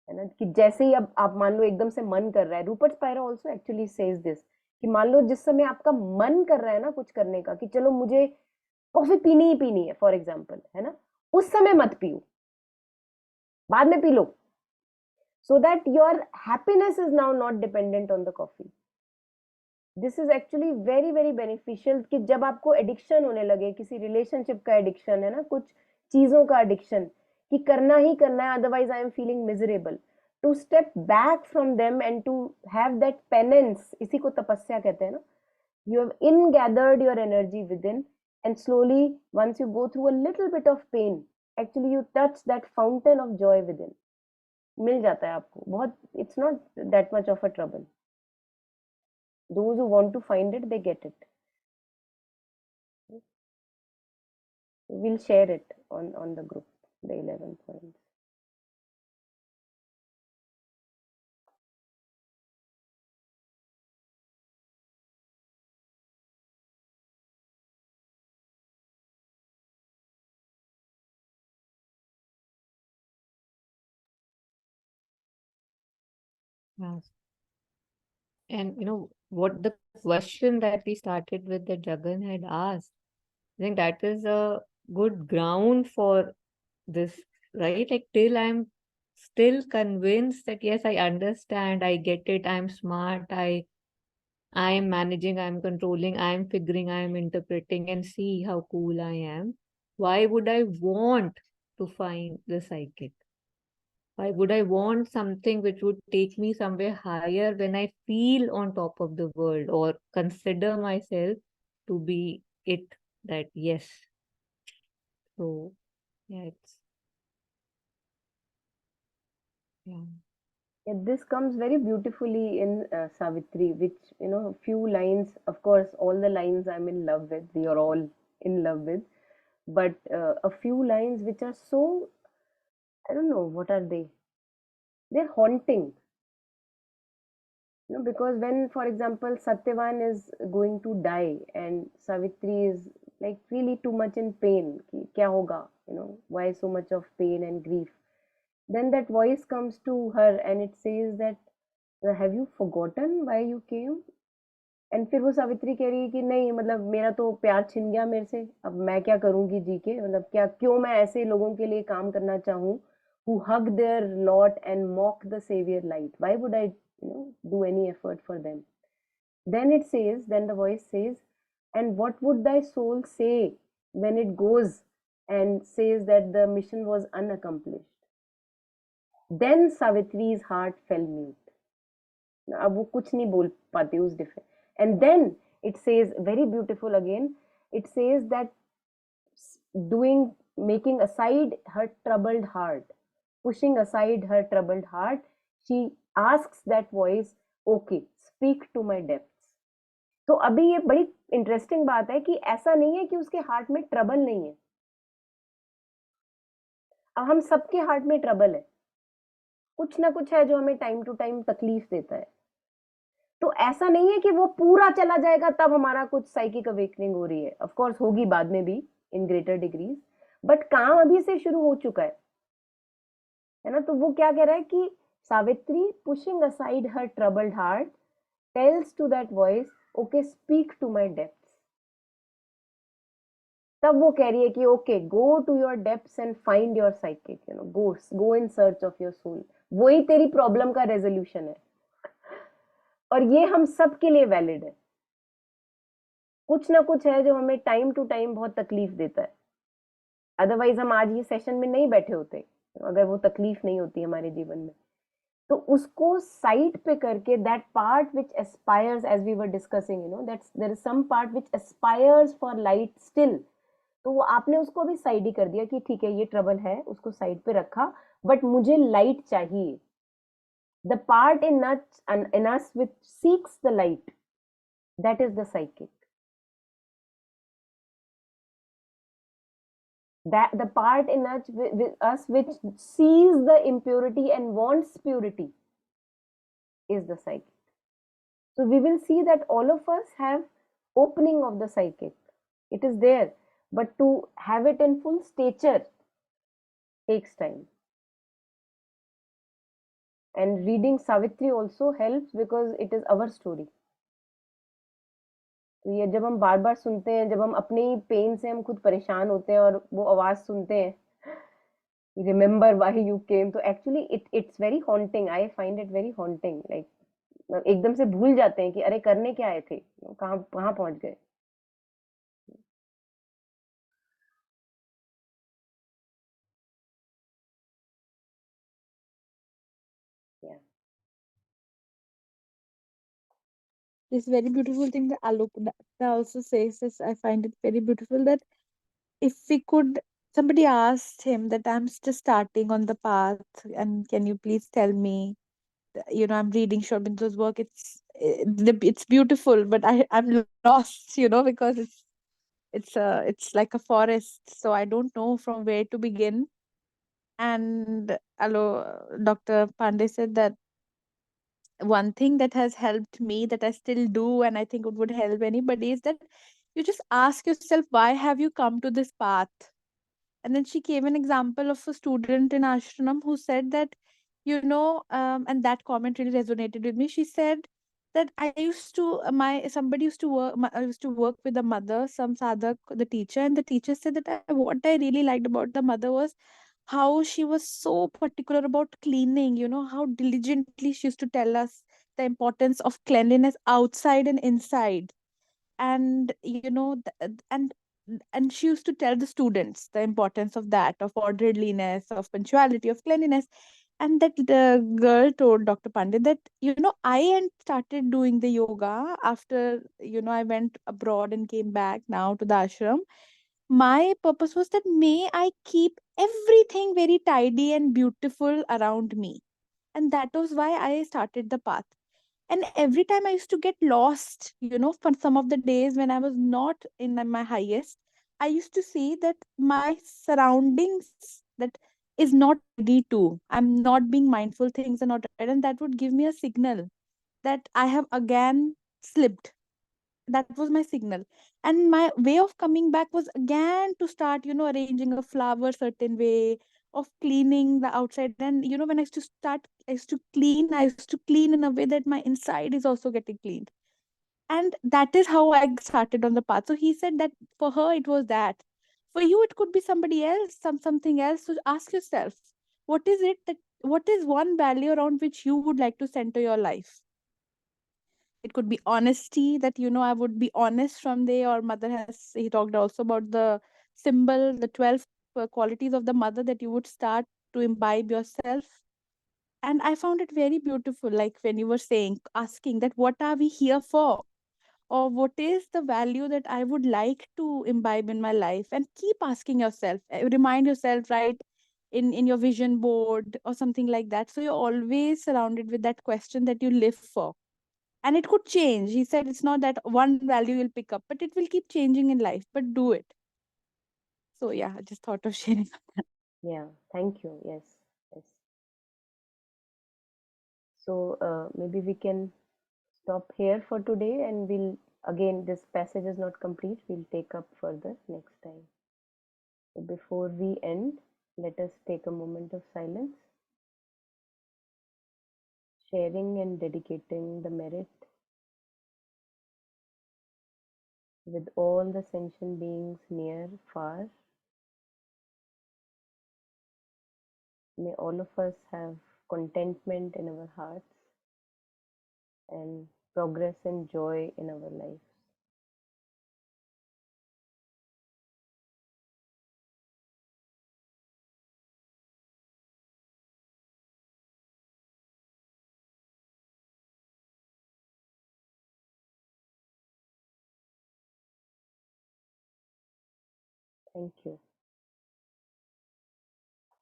है ना, कि जैसे ही अब आप मान लो एकदम से मन कर रहा है, Rupert Spyra also actually says this, कि मान लो जिस समय आपका मन कर रहा है ना कुछ करने का, कि चलो मुझे कॉफी पीनी ही पीनी है फॉर एग्जाम्पल, है ना, उस समय मत पियो, बाद में P low, so that your happiness is now not dependent on the coffee. This is actually very very beneficial, कि जब आपको एडिक्शन होने लगे, किसी रिलेशनशिप का एडिक्शन है ना, कुछ चीजों का एडिक्शन, कि करना ही करना है otherwise I am feeling miserable, to step back from them and to have that penance, इसी को तपस्या कहते हैं ना, you have ingathered your energy within, and slowly once you go through a little bit of pain, actually you touch that fountain of joy within, मिल जाता है आपको बहुत, it's not that much of a trouble. Those who want to find it, they get it. We'll share it on the group, the 11 points. Yes. And what the question that we started with, that Jagan had asked, I think that is a good ground for this, right? Like, till I'm still convinced that yes, I understand, I get it, I'm smart, I am managing, I'm controlling, I'm figuring, I'm interpreting, and see how cool I am. Why would I want to find the psychic? Why would I want something which would take me somewhere higher when I feel on top of the world, or consider myself to be it, that yes. So yeah, Yeah, this comes very beautifully in Savitri, which, few lines, of course, all the lines I'm in love with, we are all in love with, but a few lines which are so, I don't know, what are they? They're haunting. Because when, for example, Satyavan is going to die and Savitri is like really too much in pain, कि क्या होगा, why so much of pain and grief? Then that voice comes to her and it says that, have you forgotten why you came? And फिर वो सावित्री कह रही है कि नहीं, मतलब मेरा तो प्यार छिन गया मेरे से, अब मैं क्या करूंगी जी के, मतलब क्या, क्यों मैं ऐसे लोगों के लिए काम करना चाहूँ who hug their lot and mock the savior light, why would I do any effort for them? Then it says, then the voice says, and what would thy soul say when it goes and says that the mission was unaccomplished? Then Savitri's heart fell mute. अब वो कुछ नहीं बोल पाती उस different. And then it says, very beautiful again, it says that making aside her troubled heart, pushing aside her troubled heart, she asks that voice, okay, speak to my depths. तो अभी ये बड़ी इंटरेस्टिंग बात है कि ऐसा नहीं है कि उसके हार्ट में ट्रबल नहीं है. अब हम सबके हार्ट में ट्रबल है, कुछ ना कुछ है जो हमें टाइम टू टाइम तकलीफ देता है. तो ऐसा नहीं है कि वो पूरा चला जाएगा तब हमारा कुछ साइकिक अवेकनिंग हो रही है, ऑफ कोर्स होगी बाद में भी इन ग्रेटर डिग्रीज, बट काम अभी से शुरू हो चुका है ना. तो वो क्या कह रहा है कि Savitri, pushing aside her troubled heart, tells to that voice, okay, speak to my depths. तब वो कह रही है कि okay, go to your depths and find your psychic, go in search of your soul. वही तेरी प्रॉब्लम का रेजोल्यूशन है, और ये हम सब के लिए वैलिड है. कुछ ना कुछ है जो हमें टाइम टू टाइम बहुत तकलीफ देता है, अदरवाइज हम आज ये सेशन में नहीं बैठे होते. अगर वो तकलीफ नहीं होती हमारे जीवन में, तो उसको साइड पे करके that part which aspires, as we were discussing, that's there is some part which aspires for light still, तो वो आपने उसको भी साइड ही कर दिया कि ठीक है ये ट्रबल है, उसको साइड पे रखा, बट मुझे लाइट चाहिए. The part in us which seeks the light, that is the psychic. That the part in us which sees the impurity and wants purity is the psychic. So we will see that all of us have opening of the psychic. It is there, but to have it in full stature takes time. And reading Savitri also helps because it is our story. तो ये जब हम बार बार सुनते हैं, जब हम अपने ही pen से हम खुद परेशान होते हैं और वो आवाज सुनते हैं, रिमेम्बर व्हाई यू केम, तो actually it's very haunting. I find it very haunting. Like एकदम से भूल जाते हैं कि अरे करने क्या आए थे, कहाँ कहाँ पहुंच गए. Yeah. This very beautiful thing that Alok also says is, I find it very beautiful that if we could, somebody asked him that I'm just starting on the path, and can you please tell me, I'm reading Shobinto's work. It's beautiful, but I'm lost, because it's like a forest, so I don't know from where to begin. And Dr. Pandey said that one thing that has helped me, that I still do, and I think it would help anybody, is that you just ask yourself, why have you come to this path? And then she gave an example of a student in ashram who said that, and that comment really resonated with me. She said that I used to, somebody used to work, I used to work with a mother, some sadhak, the teacher, and the teacher said that what I really liked about the mother was how she was so particular about cleaning, how diligently she used to tell us the importance of cleanliness outside and inside. And and she used to tell the students the importance of that, of orderliness, of punctuality, of cleanliness. And that the girl told Dr. Pandit that, I had started doing the yoga after, I went abroad and came back now to the ashram. My purpose was that may I keep everything very tidy and beautiful around me. And that was why I started the path. And every time I used to get lost, for some of the days when I was not in my highest, I used to see that my surroundings that is not tidy too. I'm not being mindful, things are not right. And that would give me a signal that I have again slipped. That was my signal. And my way of coming back was again to start, arranging a flower certain way, of cleaning the outside. And when I used to clean in a way that my inside is also getting cleaned. And that is how I started on the path. So he said that for her it was that. For you it could be somebody else, something else. So ask yourself, what is one value around which you would like to center your life? It could be honesty, that I would be honest from there. Or mother has, he talked also about the symbol, the 12 qualities of the mother, that you would start to imbibe yourself. And I found it very beautiful, like when you were saying, asking that what are we here for, or what is the value that I would like to imbibe in my life. And keep asking yourself, remind yourself, right, in your vision board or something like that, so you're always surrounded with that question that you live for. And it could change. He said it's not that one value you'll pick up, but it will keep changing in life, but do it. So yeah, I just thought of sharing. Yeah, thank you. Yes, yes. So maybe we can stop here for today, and we'll again, this passage is not complete. We'll take up further next time. So before we end, let us take a moment of silence, sharing and dedicating the merit with all the sentient beings near, far. May all of us have contentment in our hearts and progress and joy in our lives. Thank you.